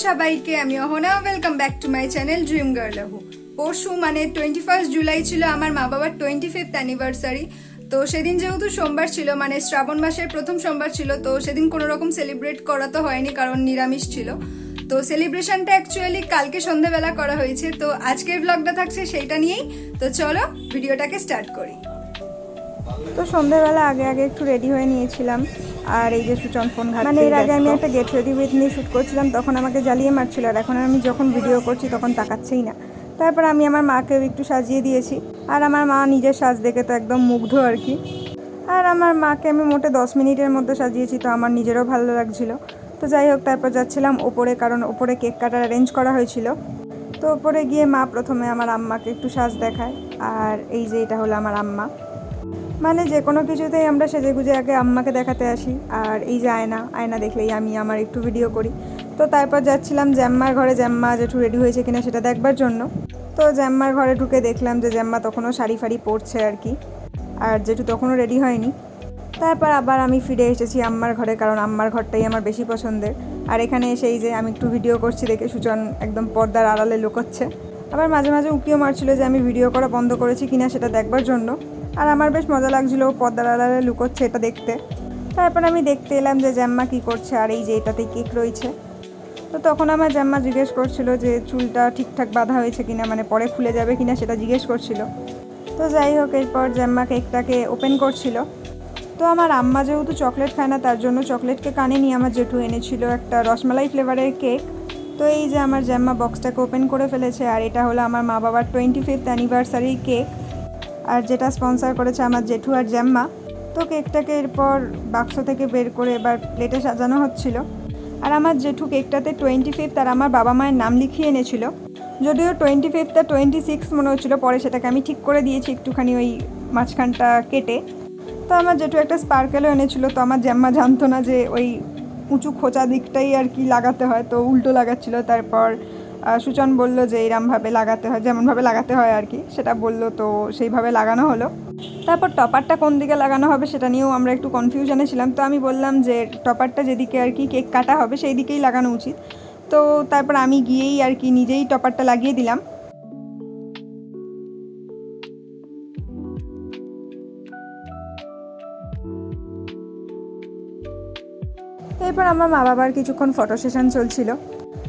সবাইকে, আমি Ahana. Welcome back to my channel dream girl লাহু। পরশু মানে 21 জুলাই ছিল আমার মা বাবার 25th অ্যানিভার্সারি। তো সেদিন যেহেতু সোমবার ছিল, মানে শ্রাবণ মাসের প্রথম সোমবার ছিল, তো সেদিন কোনো রকম সেলিব্রেট করা তো হয়নি, কারণ নিরামিষ ছিল। তো সেলিব্রেশনটা অ্যাকচুয়ালি কালকে সন্ধ্যাবেলা করা হয়েছে। তো আজকের ব্লগটা থাকছে সেইটা নিয়েই। তো চলো ভিডিওটাকে স্টার্ট করি। তো সন্ধ্যাবেলা আগে একটু রেডি হয়ে নিয়েছিলাম। আর এই যে সুচন ফোন ঘাটতে, মানে এর আগে আমি একটা গেট রেডি উইথ নিয়ে শ্যুট করছিলাম, তখন আমাকে জ্বালিয়ে মারছিল। আর এখন আমি যখন ভিডিও করছি তখন তাকাচ্ছেই না। তারপর আমি আমার মাকেও একটু সাজিয়ে দিয়েছি। আর আমার মা নিজের সাজ দেখে তো একদম মুগ্ধ আর কি। আর আমার মাকে আমি মোটে 10 মিনিটের মধ্যে সাজিয়েছি, তো আমার নিজেরও ভালো লাগছিল। তো যাই হোক, তারপর যাচ্ছিলাম ওপরে, কারণ ওপরে কেক কাটার অ্যারেঞ্জ করা হয়েছিল। তো ওপরে গিয়ে মা প্রথমে আমার আম্মাকে একটু সাজ দেখায়। আর এই যে এটা হলো আমার আম্মা। মানে যে কোনো কিছুতেই আমরা সেজে গুজে আগে আম্মাকে দেখাতে আসি। আর এই যে আয়না দেখলেই আমি আমার একটু ভিডিও করি। তো তারপর যাচ্ছিলাম জ্যাম্মার ঘরে, জ্যাম্মা জেঠু রেডি হয়েছে কিনা সেটা দেখবার জন্য। তো জ্যাম্মার ঘরে ঢুকে দেখলাম যে জ্যাম্মা তখনও শাড়ি ফাড়ি পরছে আর কি, আর জেঠু তখনও রেডি হয়নি। তারপর আবার আমি ফিরে এসেছি আম্মার ঘরে, কারণ আম্মার ঘরটাই আমার বেশি পছন্দের। আর এখানে এসেই যে আমি একটু ভিডিও করছি দেখে সুজন একদম পর্দার আড়ালে লুকোচ্ছে। আবার মাঝে মাঝে উঁকিও মারছিল যে আমি ভিডিও করা বন্ধ করেছি কিনা সেটা দেখবার জন্য। আর আমার বেশ মজা লাগছিল পর্দার আড়ালে লুকোচ্ছে এটা দেখতে। তারপর আমি দেখতে এলাম যে জ্যাম্মা কী করছে, আর এই যে এটাতে কেক রয়েছে। তো তখন আমার জ্যাম্মা জিজ্ঞেস করছিল যে চুলটা ঠিকঠাক বাঁধা হয়েছে কিনা, মানে পরে খুলে যাবে কিনা সেটা জিজ্ঞেস করছিল। তো যাই হোক, এরপর জ্যাম্মা কেকটাকে ওপেন করছিল। তো আমার আম্মা যেহেতু চকলেট খায় না, তার জন্য চকলেটকে কানে নিয়ে আমার জেঠু এনেছিল একটা রসমালাই ফ্লেভারের কেক। তো এই যে আমার জ্যাম্মা বক্সটাকে ওপেন করে ফেলেছে। আর এটা হলো আমার মা বাবার 25th অ্যানিভার্সারি কেক, আর যেটা স্পন্সর করেছে আমার জেঠু আর জ্যাম্মা। তো কেকটাকে এরপর বাক্স থেকে বের করে এবার প্লেটে সাজানো হচ্ছিল। আর আমার জেঠু কেকটাতে 25th আর আমার বাবা মায়ের নাম লিখিয়ে এনেছিল। যদিও 25th 26 মনে হচ্ছিল, পরে সেটাকে আমি ঠিক করে দিয়েছি একটুখানি ওই মাঝখানটা কেটে। তো আমার জেঠু একটা স্পার্কেলও এনেছিল। তো আমার জ্যাম্মা জানতো না যে ওই উঁচু খোঁচা দিকটাই আর কি লাগাতে হয়, তো উল্টো লাগাচ্ছিল। তারপর সুচন বলল যে এরমভাবে লাগাতে হয়, যেমনভাবে লাগাতে হয় আর কি, সেটা বললো। তো সেইভাবে লাগানো হলো। তারপর টপারটা কোন দিকে লাগানো হবে সেটা নিয়েও আমরা একটু কনফিউশনে ছিলাম। তো আমি বললাম যে টপারটা যেদিকে আর কি কেক কাটা হবে সেই দিকেই লাগানো উচিত। তো তারপর আমি গিয়েই আর কি নিজেই টপারটা লাগিয়ে দিলাম। এরপর আমার মা বাবার কিছুক্ষণ ফটো সেশন চলছিল।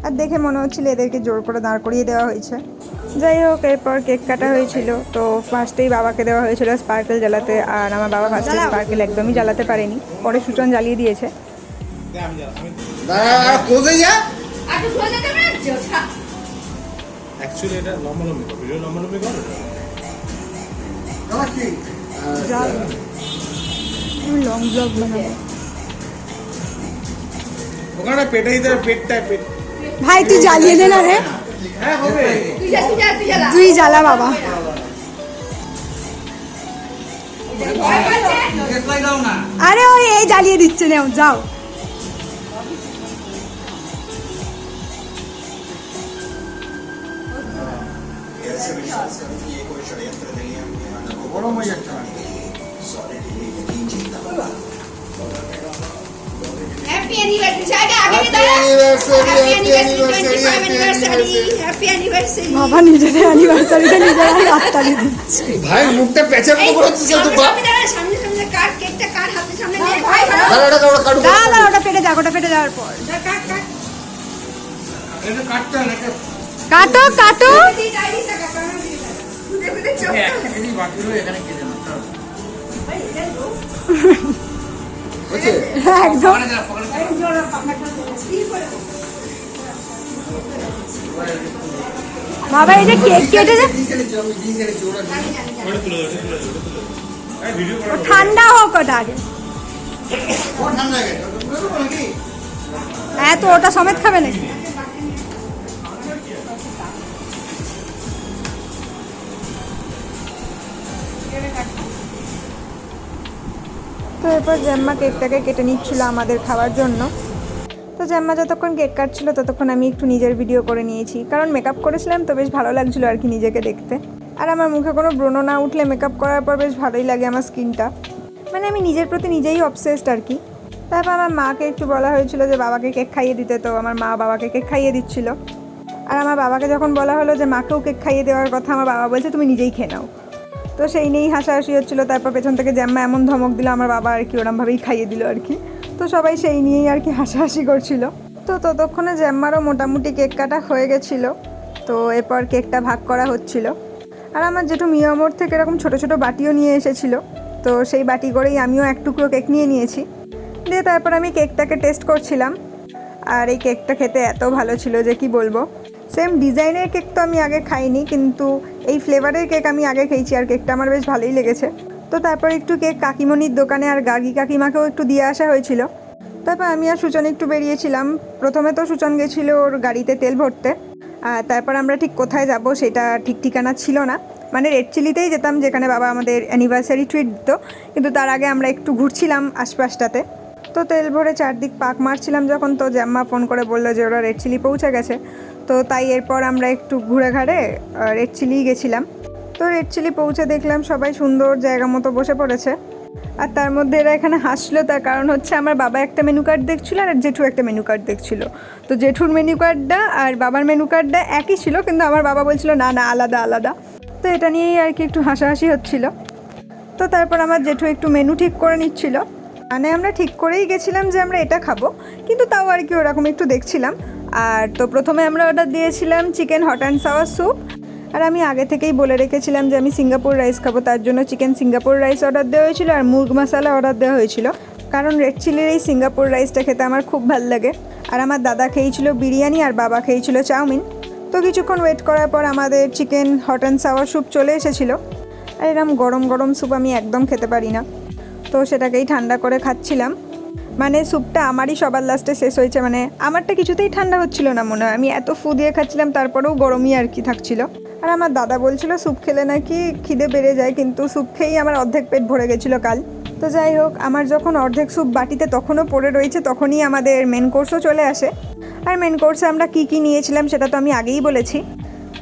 আর দেখে মনে হচ্ছিল এদেরকে জোর করে দাঁড় করিয়ে দেওয়া হয়েছে। যাই হোক, এরপর কেক কাটা হয়েছিল। তো ফার্স্টেই বাবাকে দেওয়া হয়েছিল স্পার্কেল জ্বালাতে। আর আমার বাবা ফার্স্টে স্পার্কেল একদমই জ্বালাতে পারেনি, পরে সুচন জ্বালিয়ে দিয়েছে। লং ব্লগ বানাবো ওখানে পেটাই দে, পেটটা পেট। ভাই তুই জ্বালিয়ে দে না রে। হ্যাঁ হবে, তুই জ্বালা বাবা। আরে ওই এই জ্বালিয়ে দিচ্ছে, নাও যাও। গরম হয়ে যাচ্ছে। Happy anniversary! Happy anniversary! বাবা নিজেদের অ্যানিভার্সারিতে নিজেরাই হাততালি দিচ্ছে। ভাই মুখটা পেঁচার মতো করছিস তো বাপ। সামনে সামনে কাট, কেকটা কাট, হাতে সামনে নে। ভাই দাঁড়া, ওটা ফেটে যাক, ওটা ফেটে যাওয়ার পর কাট কাট। এটা কাটতে না, কাটো কাটো। এই ডাইরিটা কাট, আমার দিকে কাট। দেখতে চোখ। এই বাকি হলো এখানে কেটে না। ভাই এটাই তো। ওকে একদম এই জোড়া পাকাটা স্টিল করে দাও। বাবা এই যে কেক কেটে যায়, ঠান্ডা হোক ওটা আগে। হ্যাঁ, তো ওটা সমেত খাবে নাকি? তো এরপর জ্যাম্মা কেকটাকে কেটে নিচ্ছিল আমাদের খাওয়ার জন্য। তো জ্যাম্মা যতক্ষণ কেক কাটছিল ততক্ষণ আমি একটু নিজের ভিডিও করে নিয়েছি, কারণ মেকআপ করেছিলাম তো বেশ ভালো লাগছিলো আর কি নিজেকে দেখতে। আর আমার মুখে কোনো ব্রণ না উঠলে মেকআপ করার পর বেশ ভালোই লাগে আমার স্কিনটা। মানে আমি নিজের প্রতি নিজেই অবসেসড আর কি। তারপর আমার মাকে একটু বলা হয়েছিল যে বাবাকে কেক খাইয়ে দিতে, তো আমার মা বাবাকে কেক খাইয়ে দিচ্ছিল। আর আমার বাবাকে যখন বলা হলো যে মাকেও কেক খাইয়ে দেওয়ার কথা, আমার বাবা বলছে তুমি নিজেই খেয়ে নাও। তো সেই নিয়েই হাসাহাসি হচ্ছিলো। তারপর পেছন থেকে জ্যাম্মা এমন ধমক দিল, আমার বাবা আর কি ওরমভাবেই খাইয়ে দিল আর কি। তো সবাই সেই নিয়েই আর কি হাসাহাসি করছিল। তো ততক্ষণে জ্যাম্মারও মোটামুটি কেক কাটা হয়ে গেছিলো। তো এরপর কেকটা ভাগ করা হচ্ছিল। আর আমার জেঠু মিয়ামোড় থেকে এরকম ছোটো ছোটো বাটিও নিয়ে এসেছিলো। তো সেই বাটি করেই আমিও এক টুকরো কেক নিয়ে নিয়েছি। দিয়ে তারপর আমি কেকটাকে টেস্ট করছিলাম। আর এই কেকটা খেতে এত ভালো ছিল যে কি বলবো। সেম ডিজাইনের কেক তো আমি আগে খাইনি, কিন্তু এই ফ্লেভারের কেক আমি আগে খেয়েছি আর কেকটা আমার বেশ ভালোই লেগেছে। তো তারপর একটু কেক কাকিমণির দোকানে আর গার্গী কাকিমাকেও একটু দিয়ে আসা হয়েছিল। তারপর আমি আর সুচন একটু বেরিয়েছিলাম। প্রথমে তো সুচন গেছিলো ওর গাড়িতে তেল ভরতে। আর তারপর আমরা ঠিক কোথায় যাব সেটা ঠিক ঠিকানা ছিল না। মানে রেড চিলিতেই যেতাম, যেখানে বাবা আমাদের অ্যানিভার্সারি ট্রিট দিত, কিন্তু তার আগে আমরা একটু ঘুরছিলাম আশপাশটাতে। তো তেল ভরে চারদিক পাক মারছিলাম যখন, তো জ্যাম্মা ফোন করে বললো যে ওরা রেড চিলি পৌঁছে গেছে। তো তাই এরপর আমরা একটু ঘুরে ঘাড়ে রেড চিলিই গেছিলাম। তো রেড চিলি পৌঁছে দেখলাম সবাই সুন্দর জায়গা মতো বসে পড়েছে। আর তার মধ্যে এরা এখানে হাসলো, তার কারণ হচ্ছে আমার বাবা একটা মেনু কার্ড দেখছিল আর জেঠু একটা মেনু কার্ড দেখছিল। তো জেঠুর মেনু কার্ডটা আর বাবার মেনু কার্ডটা একই ছিল, কিন্তু আমার বাবা বলছিল না না আলাদা আলাদা। তো এটা নিয়েই আর কি একটু হাসাহাসি হচ্ছিল। তো তারপর আমার জেঠু একটু মেনু ঠিক করে নিচ্ছিল। মানে আমরা ঠিক করেই গেছিলাম যে আমরা এটা খাবো, কিন্তু তাও আর কি ওরকম একটু দেখছিলাম। আর তো প্রথমে আমরা অর্ডার দিয়েছিলাম chicken hot and sour soup. আর আমি আগে থেকেই বলে রেখেছিলাম যে আমি সিঙ্গাপুর রাইস খাবো, তার জন্য চিকেন সিঙ্গাপুর রাইস অর্ডার দেওয়া হয়েছিল আর মুরগ মশলা অর্ডার দেওয়া হয়েছিল। কারণ রেড চিলির এই সিঙ্গাপুর রাইসটা খেতে আমার খুব ভালো লাগে। আর আমার দাদা খেয়েছিল বিরিয়ানি আর বাবা খেয়েছিল চাউমিন। তো কিছুক্ষণ ওয়েট করার পর আমাদের chicken hot and sour soup চলে এসেছিলো। আর এরকম গরম গরম স্যুপ আমি একদম খেতে পারি না, তো সেটাকেই ঠান্ডা করে খাচ্ছিলাম। মানে স্যুপটা আমারই সবার লাস্টে শেষ হয়েছে, মানে আমারটা কিছুতেই ঠান্ডা হচ্ছিল না মনে হয়। আমি এত ফু দিয়ে খাচ্ছিলাম, তারপরেও গরমই আর কি থাকছিল। আর আমার দাদা বলছিল স্যুপ খেলে নাকি খিদে বেড়ে যায়, কিন্তু স্যুপ খেয়েই আমার অর্ধেক পেট ভরে গেছিলো কাল। তো যাই হোক, আমার যখন অর্ধেক স্যুপ বাটিতে তখনও পড়ে রয়েছে, তখনই আমাদের মেন কোর্সও চলে আসে। আর মেন কোর্সে আমরা কি কি নিয়েছিলাম সেটা তো আমি আগেই বলেছি।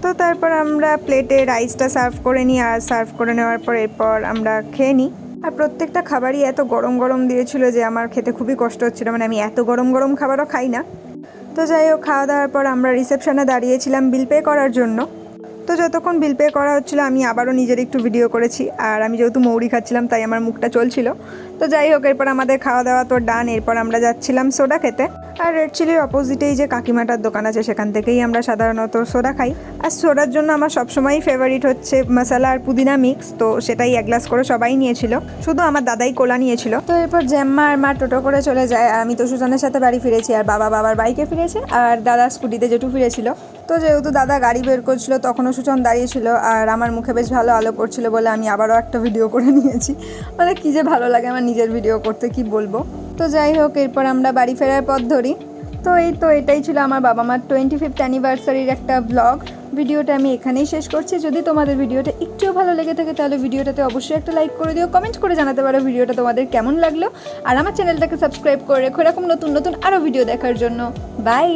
তো তারপর আমরা প্লেটে রাইসটা সার্ভ করে নিই, আর সার্ভ করে নেওয়ার পর এরপর আমরা খেয়ে নিই। আর প্রত্যেকটা খাবারই এত গরম গরম দিয়েছিল যে আমার খেতে খুবই কষ্ট হচ্ছিলো। মানে আমি এত গরম গরম খাবারও খাই না। তো যাই হোক, খাওয়া দাওয়ার পর আমরা রিসেপশনে দাঁড়িয়েছিলাম বিল পে করার জন্য। তো যতক্ষণ বিল পে করা হচ্ছিলো আমি আবারও নিজের একটু ভিডিও করেছি। আর আমি যেহেতু মৌরি খাচ্ছিলাম তাই আমার মুখটা চলছিল। তো যাই হোক, এরপর আমাদের খাওয়া দাওয়া তো ডান। এরপর আমরা যাচ্ছিলাম সোডা খেতে। আর রেড চিলির অপোজিটেই যে কাকিমাটার দোকান আছে সেখান থেকেই আমরা সাধারণত সোডা খাই। আর সোডার জন্য আমার সবসময়ই ফেভারিট হচ্ছে মশলা আর পুদিনা মিক্স। তো সেটাই এক গ্লাস করে সবাই নিয়েছিল, শুধু আমার দাদাই কোলা নিয়েছিল। তো এরপর জ্যাম্মা আর মা টোটো করে চলে যায়, আর আমি তো সুজনের সাথে বাড়ি ফিরেছি, আর বাবা বাবার বাইকে ফিরেছে, আর দাদা স্কুটিতে জেঠু ফিরেছিল। তো যেহেতু দাদা গাড়ি বের করছিল তখনও সুজন দাঁড়িয়েছিল, আর আমার মুখে বেশ ভালো আলো পড়ছিল বলে আমি আবারও একটা ভিডিও করে নিয়েছি। মানে কী যে ভালো লাগে আমার নিজের ভিডিও করতে, কি বলবো। তো যাই হোক, এরপর আমরা বাড়ি ফেরার পথ ধরি। তো এটাই ছিল আমার বাবা মার 25th অ্যানিভার্সারির একটা ব্লগ। ভিডিওটা আমি এখানেই শেষ করছি। যদি তোমাদের ভিডিওটা একটুও ভালো লেগে থাকে তাহলে ভিডিওটাতে অবশ্যই একটা লাইক করে দিও, কমেন্ট করে জানাতে পারো ভিডিওটা তোমাদের কেমন লাগলো। আর আমার চ্যানেলটাকে সাবস্ক্রাইব করে রেখো এরকম নতুন নতুন আরও ভিডিও দেখার জন্য। বাই।